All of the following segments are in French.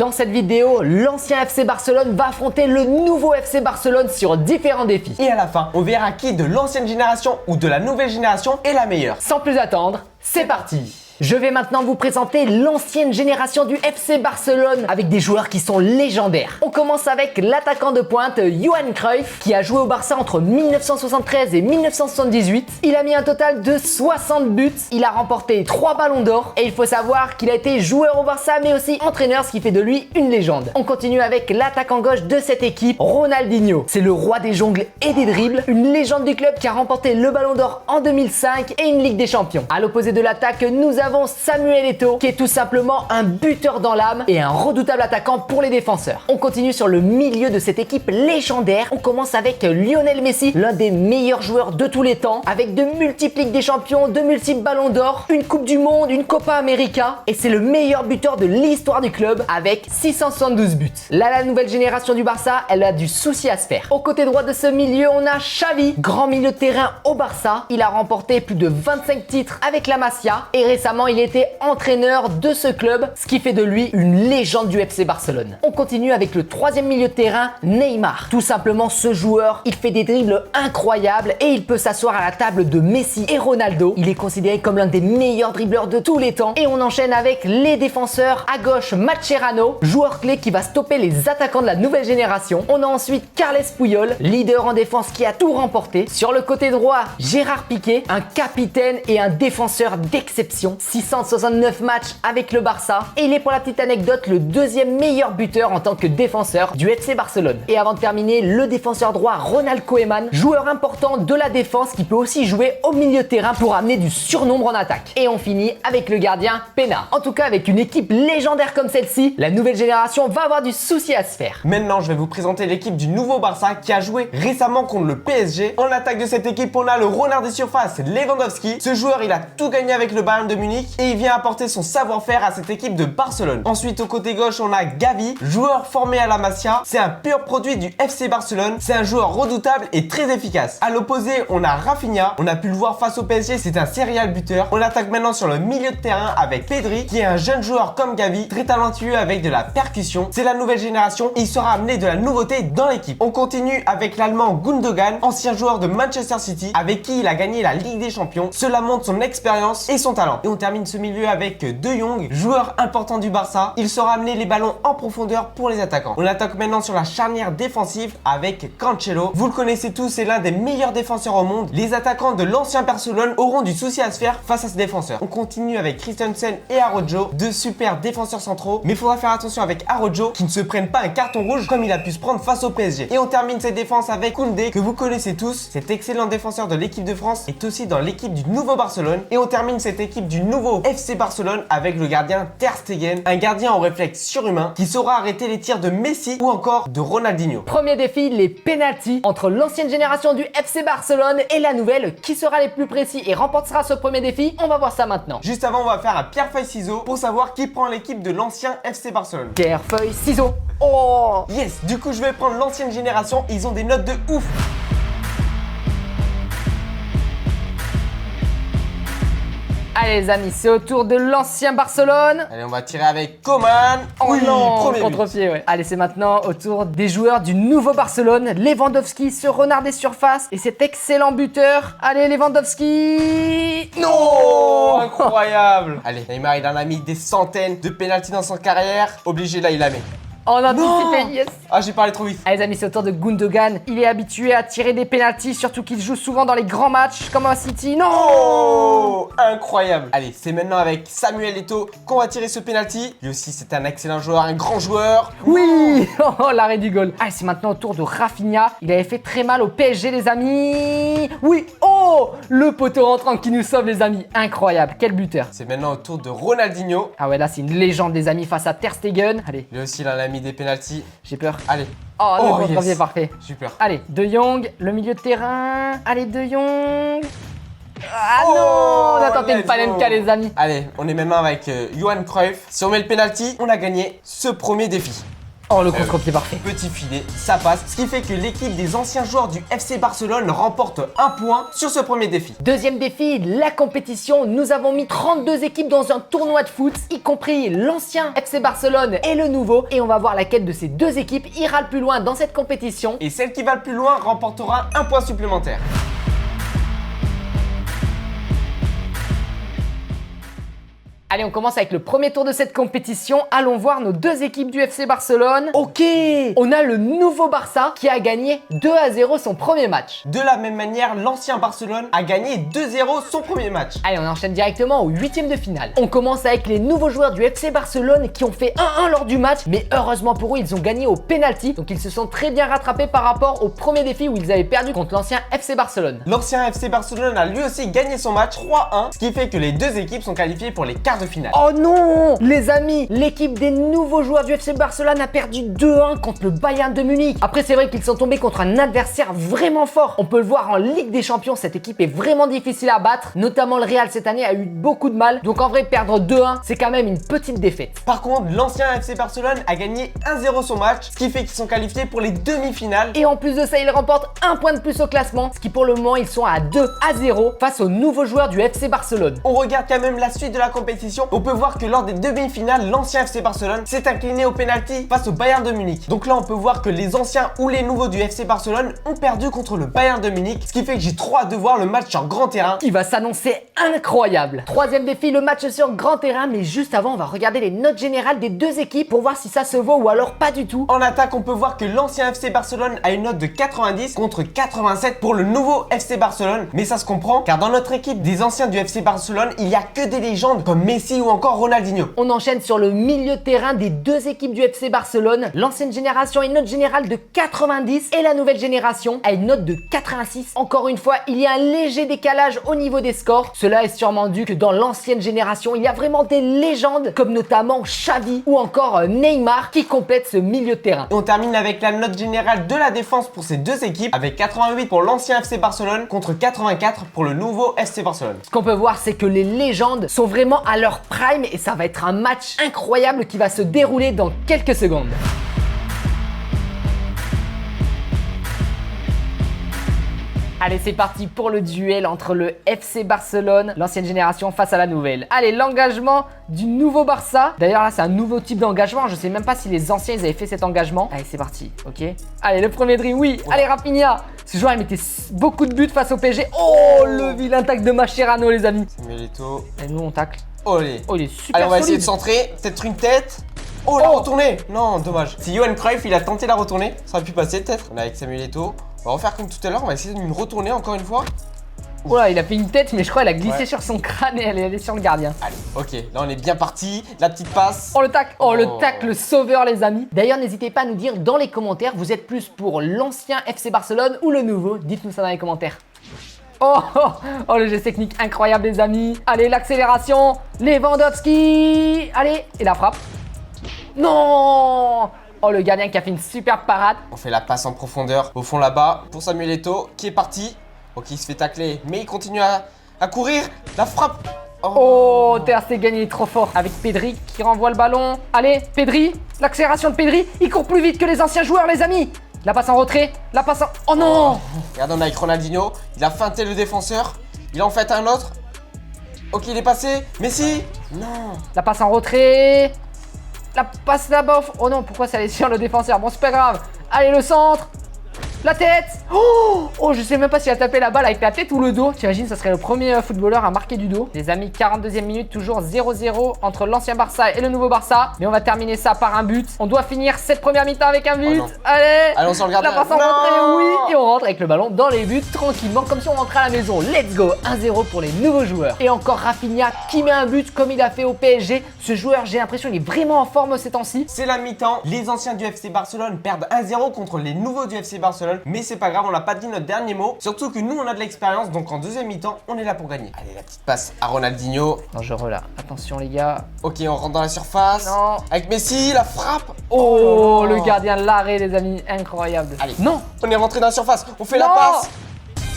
Dans cette vidéo, l'ancien FC Barcelone va affronter le nouveau FC Barcelone sur différents défis. Et à la fin, on verra qui de l'ancienne génération ou de la nouvelle génération est la meilleure. Sans plus attendre, c'est parti! Je vais maintenant vous présenter l'ancienne génération du FC Barcelone avec des joueurs qui sont légendaires. On commence avec l'attaquant de pointe Johan Cruyff qui a joué au Barça entre 1973 et 1978. Il a mis un total de 60 buts, il a remporté 3 ballons d'or et il faut savoir qu'il a été joueur au Barça mais aussi entraîneur, ce qui fait de lui une légende. On continue avec l'attaquant gauche de cette équipe, Ronaldinho. C'est le roi des jongles et des dribbles, une légende du club qui a remporté le ballon d'or en 2005 et une Ligue des Champions. À l'opposé de l'attaque, nous avons Samuel Eto'o qui est tout simplement un buteur dans l'âme et un redoutable attaquant pour les défenseurs. On continue sur le milieu de cette équipe légendaire. On commence avec Lionel Messi, l'un des meilleurs joueurs de tous les temps, avec de multiples Ligues des Champions, de multiples ballons d'or, une Coupe du Monde, une Copa América et c'est le meilleur buteur de l'histoire du club avec 672 buts. Là, la nouvelle génération du Barça, elle a du souci à se faire. Au côté droit de ce milieu, on a Xavi, grand milieu de terrain au Barça. Il a remporté plus de 25 titres avec la Masia et récemment il était entraîneur de ce club, ce qui fait de lui une légende du FC Barcelone. On continue avec le troisième milieu de terrain, Neymar. Tout simplement, ce joueur, il fait des dribbles incroyables et il peut s'asseoir à la table de Messi et Ronaldo. Il est considéré comme l'un des meilleurs dribbleurs de tous les temps. Et on enchaîne avec les défenseurs. À gauche, Mascherano, joueur clé qui va stopper les attaquants de la nouvelle génération. On a ensuite Carles Puyol, leader en défense qui a tout remporté. Sur le côté droit, Gérard Piqué, un capitaine et un défenseur d'exception. 669 matchs avec le Barça et il est pour la petite anecdote le deuxième meilleur buteur en tant que défenseur du FC Barcelone. Et avant de terminer, le défenseur droit Ronald Koeman, joueur important de la défense qui peut aussi jouer au milieu de terrain pour amener du surnombre en attaque. Et on finit avec le gardien Pena. En tout cas, avec une équipe légendaire comme celle-ci, la nouvelle génération va avoir du souci à se faire. Maintenant, je vais vous présenter l'équipe du nouveau Barça qui a joué récemment contre le PSG. En attaque de cette équipe, on a le renard des surfaces, Lewandowski. Ce joueur, il a tout gagné avec le Bayern de Munich et il vient apporter son savoir-faire à cette équipe de Barcelone. Ensuite, au côté gauche, on a Gavi, joueur formé à la Masia. C'est un pur produit du FC Barcelone. C'est un joueur redoutable et très efficace. À l'opposé, on a Rafinha. On a pu le voir face au PSG, c'est un serial buteur. On attaque maintenant sur le milieu de terrain avec Pedri, qui est un jeune joueur comme Gavi, très talentueux avec de la percussion. C'est la nouvelle génération et il sera amené de la nouveauté dans l'équipe. On continue avec l'Allemand Gundogan, ancien joueur de Manchester City, avec qui il a gagné la Ligue des Champions. Cela montre son expérience et son talent. Et on termine ce milieu avec De Jong, joueur important du Barça. Il saura amener les ballons en profondeur pour les attaquants. On attaque maintenant sur la charnière défensive avec Cancelo. Vous le connaissez tous, c'est l'un des meilleurs défenseurs au monde. Les attaquants de l'ancien Barcelone auront du souci à se faire face à ce défenseur. On continue avec Christensen et Araujo, deux super défenseurs centraux. Mais il faudra faire attention avec Araujo qui ne se prenne pas un carton rouge comme il a pu se prendre face au PSG. Et on termine cette défense avec Koundé que vous connaissez tous. Cet excellent défenseur de l'équipe de France est aussi dans l'équipe du nouveau Barcelone. Et on termine cette équipe du nouveau FC Barcelone avec le gardien Ter Stegen, un gardien au réflexe surhumain qui saura arrêter les tirs de Messi ou encore de Ronaldinho. Premier défi, les pénaltys entre l'ancienne génération du FC Barcelone et la nouvelle. Qui sera les plus précis et remportera ce premier défi? On va voir ça maintenant. Juste avant, on va faire un pierre-feuille-ciseaux pour savoir qui prend l'équipe de l'ancien FC Barcelone. Pierre, feuille, ciseaux. Oh! Yes, du coup je vais prendre l'ancienne génération, ils ont des notes de ouf. Allez les amis, c'est au tour de l'ancien Barcelone. Allez, on va tirer avec Coman. Oh non, premier but. contre-pied, ouais. Allez, c'est maintenant au tour des joueurs du nouveau Barcelone. Lewandowski, ce renard des surfaces et cet excellent buteur. Allez, Lewandowski. Non, incroyable. Allez, Neymar, il en a mis des centaines de pénaltys dans son carrière. Obligé, là, il la met. On a anticipé, yes. Ah, j'ai parlé trop vite. Allez les amis, c'est au tour de Gundogan. Il est habitué à tirer des pénaltys, surtout qu'il joue souvent dans les grands matchs comme à City. Non! Oh, incroyable. Allez, c'est maintenant avec Samuel Eto'o qu'on va tirer ce penalty. Lui aussi, c'est un excellent joueur, un grand joueur. Oui! Oh, l'arrêt du goal. Allez, c'est maintenant au tour de Rafinha. Il avait fait très mal au PSG, les amis. Oui! Oh! Le poteau rentrant qui nous sauve, les amis. Incroyable. Quel buteur. C'est maintenant au tour de Ronaldinho. Ah ouais, là, c'est une légende, les amis, face à Ter Stegen. Allez. Lui aussi, il en a mis des pénaltys. J'ai peur. Allez. Oh, le Oh, contre-pied yes. parfait. Super. Allez, De Jong, le milieu de terrain. Allez, De Jong. Ah Oh, non! On a tenté une let's panenka, go. les amis. Allez, on est maintenant avec Johan Cruyff. Si on met le penalty, on a gagné ce premier défi. Oh, le contre-pied parfait. Petit filet, ça passe. Ce qui fait que l'équipe des anciens joueurs du FC Barcelone remporte un point sur ce premier défi. Deuxième défi, la compétition. Nous avons mis 32 équipes dans un tournoi de foot, y compris l'ancien FC Barcelone et le nouveau. Et on va voir laquelle de ces deux équipes ira le plus loin dans cette compétition. Et celle qui va le plus loin remportera un point supplémentaire. Allez, on commence avec le premier tour de cette compétition. Allons voir nos deux équipes du FC Barcelone. Ok, on a le nouveau Barça qui a gagné 2-0 son premier match. De la même manière, l'ancien Barcelone a gagné 2-0 son premier match. Allez, on enchaîne directement au huitième de finale. On commence avec les nouveaux joueurs du FC Barcelone qui ont fait 1-1 lors du match, mais heureusement pour eux, ils ont gagné au penalty. Donc ils se sont très bien rattrapés par rapport au premier défi où ils avaient perdu contre l'ancien FC Barcelone. L'ancien FC Barcelone a lui aussi gagné son match 3-1, ce qui fait que les deux équipes sont qualifiées pour les quarts de finale. Oh non, les amis, l'équipe des nouveaux joueurs du FC Barcelone a perdu 2-1 contre le Bayern de Munich. Après, c'est vrai qu'ils sont tombés contre un adversaire vraiment fort. On peut le voir en Ligue des Champions, cette équipe est vraiment difficile à battre. Notamment le Real cette année a eu beaucoup de mal. Donc en vrai, perdre 2-1, c'est quand même une petite défaite. Par contre, l'ancien FC Barcelone a gagné 1-0 son match, ce qui fait qu'ils sont qualifiés pour les demi-finales. Et en plus de ça, ils remportent un point de plus au classement, ce qui pour le moment, ils sont à 2-0 face aux nouveaux joueurs du FC Barcelone. On regarde quand même la suite de la compétition. On peut voir que lors des demi-finales, l'ancien FC Barcelone s'est incliné au penalty face au Bayern de Munich. Donc là, on peut voir que les anciens ou les nouveaux du FC Barcelone ont perdu contre le Bayern de Munich, ce qui fait que j'ai trop hâte de voir le match sur grand terrain. Qui va s'annoncer incroyable. Troisième défi, le match sur grand terrain, mais juste avant, on va regarder les notes générales des deux équipes pour voir si ça se vaut ou alors pas du tout. En attaque, on peut voir que l'ancien FC Barcelone a une note de 90 contre 87 pour le nouveau FC Barcelone. Mais ça se comprend, car dans notre équipe des anciens du FC Barcelone, il n'y a que des légendes comme Messi ou encore Ronaldinho. On enchaîne sur le milieu de terrain des deux équipes du FC Barcelone. L'ancienne génération a une note générale de 90 et la nouvelle génération a une note de 86. Encore une fois, il y a un léger décalage au niveau des scores. Cela est sûrement dû que dans l'ancienne génération, il y a vraiment des légendes comme notamment Xavi ou encore Neymar qui complètent ce milieu de terrain. Et on termine avec la note générale de la défense pour ces deux équipes avec 88 pour l'ancien FC Barcelone contre 84 pour le nouveau FC Barcelone. Ce qu'on peut voir, c'est que les légendes sont vraiment à leur prime et ça va être un match incroyable qui va se dérouler dans quelques secondes. Allez, c'est parti pour le duel entre le FC Barcelone, l'ancienne génération face à la nouvelle. Allez, l'engagement du nouveau Barça. D'ailleurs, là, c'est un nouveau type d'engagement. Je sais même pas si les anciens, ils avaient fait cet engagement. Allez, c'est parti, ok. Allez, le premier dribble, oui. Allez, Rafinha. Ce joueur, il mettait beaucoup de buts face au PSG. Oh, le vilain tacle de Mascherano, les amis. Samuel Eto'o. Et nous, on tacle. Olé. Oh, il est super Allez, on va essayer solide. de centrer. Peut-être une tête. Oh, la retournée. Non, dommage. Si Johan Cruyff, il a tenté la retournée, ça aurait pu passer peut-être. On est avec Samuel Eto'o. On va refaire comme tout à l'heure. On va essayer d'une retournée encore une fois. Oh là, il a fait une tête, mais je crois qu'elle a glissé Ouais. sur son crâne et elle est allée sur le gardien. Allez, ok. Là, on est bien parti. La petite passe. Oh le tac, oh le Oh. tacle sauveur les amis. D'ailleurs n'hésitez pas à nous dire dans les commentaires, vous êtes plus pour l'ancien FC Barcelone ou le nouveau. Dites-nous ça dans les commentaires. Oh, oh, oh le geste technique incroyable les amis. Allez l'accélération, Lewandowski. Allez, et la frappe. Non. Oh le gardien qui a fait une super parade. On fait la passe en profondeur au fond là-bas pour Samuel Eto'o qui est parti. Ok, il se fait tacler, mais il continue à courir. La frappe. Oh, Ter Stegen il est trop fort avec Pedri qui renvoie le ballon. Allez, Pedri, l'accélération de Pedri, il court plus vite que les anciens joueurs les amis. La passe en retrait, la passe en... Oh non. Regarde, on est avec Ronaldinho. Il a feinté le défenseur. Il en fait un autre. Ok, il est passé. Messi. Non. La passe en retrait. La passe là-bas. Oh non, pourquoi ça allait sur le défenseur? Bon, c'est pas grave. Allez, le centre. La tête. Oh, je sais même pas s'il a tapé la balle avec la tête ou le dos. T'imagines, ça serait le premier footballeur à marquer du dos. Les amis, 42e minute, toujours 0-0 entre l'ancien Barça et le nouveau Barça. Mais on va terminer ça par un but. On doit finir cette première mi-temps avec un but. non. Allez. Allez, on s'en regarde. La passe en retrait, oui. Et on rentre avec le ballon dans les buts tranquillement, comme si on rentrait à la maison. Let's go. 1-0 pour les nouveaux joueurs. Et encore Rafinha qui met un but comme il a fait au PSG. Ce joueur, j'ai l'impression, il est vraiment en forme ces temps-ci. C'est la mi-temps. Les anciens du FC Barcelone perdent 1-0 contre les nouveaux du FC Barcelone. Mais c'est pas grave, on n'a pas dit notre dernier mot. Surtout que nous, on a de l'expérience. Donc en deuxième mi-temps, on est là pour gagner. Allez, la petite passe à Ronaldinho. Dangereux là. Attention les gars. Ok, on rentre dans la surface. Non. Avec Messi, la frappe. Oh, là là. le gardien de l'arrêt, les amis. Incroyable. Allez. Non. On est rentré dans la surface. On fait Non. la passe.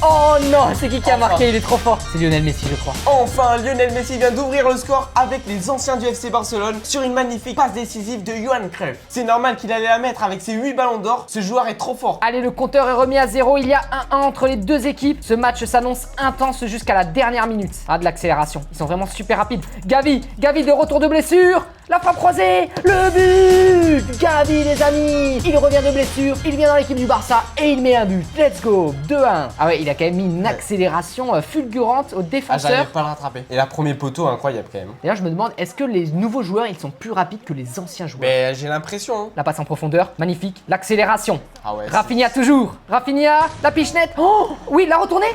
Oh non, c'est qui a Enfin. marqué? Il est trop fort. C'est Lionel Messi, je crois. Enfin, Lionel Messi vient d'ouvrir le score avec les anciens du FC Barcelone sur une magnifique passe décisive de Johan Cruyff. C'est normal qu'il allait la mettre avec ses 8 ballons d'or, ce joueur est trop fort. Allez, le compteur est remis à 0. Il y a 1-1 entre les deux équipes. Ce match s'annonce intense jusqu'à la dernière minute. Ah, de l'accélération. Ils sont vraiment super rapides. Gavi de retour de blessure. La frappe croisée. Le but. Gavi, les amis. Il revient de blessure. Il vient dans l'équipe du Barça et il met un but. Let's go. 2-1. Ah ouais, il a quand même mis une accélération fulgurante au Ah, défenseur. j'arrive pas à le rattraper. Et la premier poteau, incroyable quand même. D'ailleurs, je me demande, est-ce que les nouveaux joueurs, ils sont plus rapides que les anciens joueurs? Mais j'ai l'impression. Hein. La passe en profondeur, magnifique. L'accélération. Ah ouais. Rafinha toujours. Rafinha, la pichenette. Oh, oui, la retournée.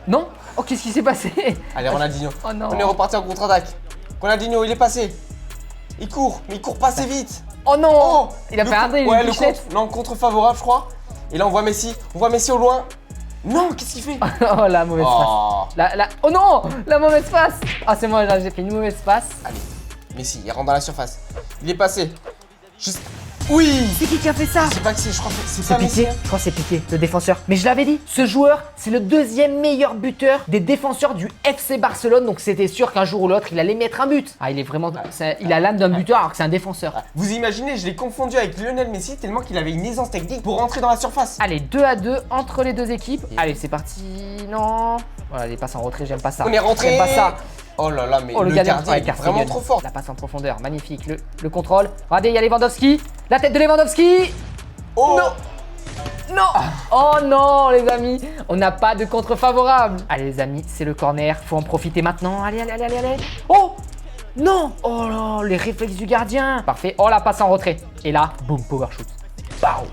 Non. Oh, qu'est-ce qui s'est passé? Allez, Ronaldinho. Oh non. On est reparti en contre-attaque. Ronaldinho, il est passé. Il court, mais il court pas assez vite. Oh non. Oh, Il a fait un dribble, Ouais, une le pichenette. contre favorable, je crois. Et là, on voit Messi au loin. Non, qu'est-ce qu'il fait? Oh, la mauvaise Oh. passe. Oh non, la mauvaise passe. Ah, c'est moi, là, j'ai fait une mauvaise passe. Allez, Messi, il rentre dans la surface. Il est passé. Juste. Oui. C'est qui a fait ça? Je sais pas que c'est, je crois que c'est C'est pas Messi. Piqué, je crois que c'est Piqué, le défenseur. Mais je l'avais dit, ce joueur, c'est le deuxième meilleur buteur des défenseurs du FC Barcelone. Donc c'était sûr qu'un jour ou l'autre, il allait mettre un but. Ah, il est vraiment, il a l'âme d'un buteur alors que c'est un défenseur. Vous imaginez, je l'ai confondu avec Lionel Messi tellement qu'il avait une aisance technique pour rentrer dans la surface. Allez, 2-2 entre les deux équipes. Allez, c'est parti. Non. Voilà, les passes en retrait, j'aime pas ça. On est rentré. J'aime pas ça. Oh là là, mais Oh, le gardien ouais, est Carsten vraiment Gagnon. trop fort. La passe en profondeur, magnifique. Le contrôle. Regardez, il y a Lewandowski. La tête de Lewandowski. Oh Non. Non. Oh non, les amis. On n'a pas de contre favorable. Allez, les amis, c'est le corner. Faut en profiter maintenant. Allez. Oh non. Oh là, les réflexes du gardien. Parfait. Oh, la passe en retrait. Et là, boum, power shoot. Pow.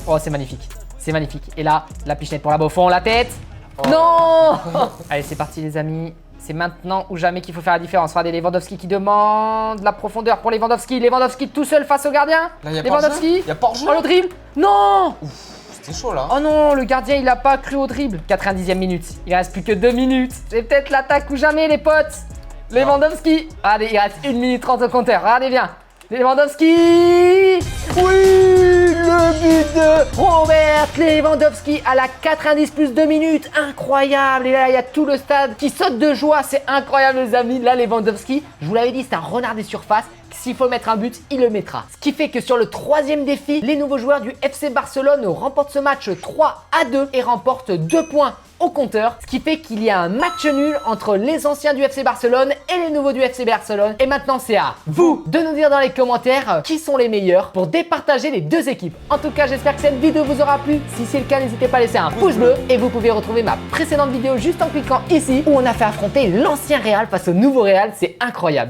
Oh, c'est magnifique. C'est magnifique. Et là, la pichenette pour la au fond, la tête. Oh. Non. Allez, c'est parti, les amis. C'est maintenant ou jamais qu'il faut faire la différence. Regardez Lewandowski qui demande la profondeur pour Lewandowski. Lewandowski tout seul face au gardien. Là, y a Lewandowski. Il y a pas hors jeu. Oh, le dribble. Non. C'était chaud là. Oh non, le gardien il a pas cru au dribble. 90e minute. Il reste plus que 2 minutes. C'est peut-être l'attaque ou jamais, les potes. Lewandowski. Allez, il reste 1 minute 30 au compteur. Regardez bien. Lewandowski. Oui, le but de Robert Lewandowski à la 90 plus 2 minutes. Incroyable. Et là, il y a tout le stade qui saute de joie. C'est incroyable, les amis. Là, Lewandowski, je vous l'avais dit, c'est un renard des surfaces. S'il faut mettre un but, il le mettra. Ce qui fait que sur le troisième défi, les nouveaux joueurs du FC Barcelone remportent ce match 3-2 et remportent 2 points au compteur. Ce qui fait qu'il y a un match nul entre les anciens du FC Barcelone et les nouveaux du FC Barcelone. Et maintenant, c'est à vous de nous dire dans les commentaires qui sont les meilleurs pour départager les deux équipes. En tout cas, j'espère que cette vidéo vous aura plu. Si c'est le cas, n'hésitez pas à laisser un pouce bleu. Et vous pouvez retrouver ma précédente vidéo juste en cliquant ici où on a fait affronter l'ancien Real face au nouveau Real. C'est incroyable.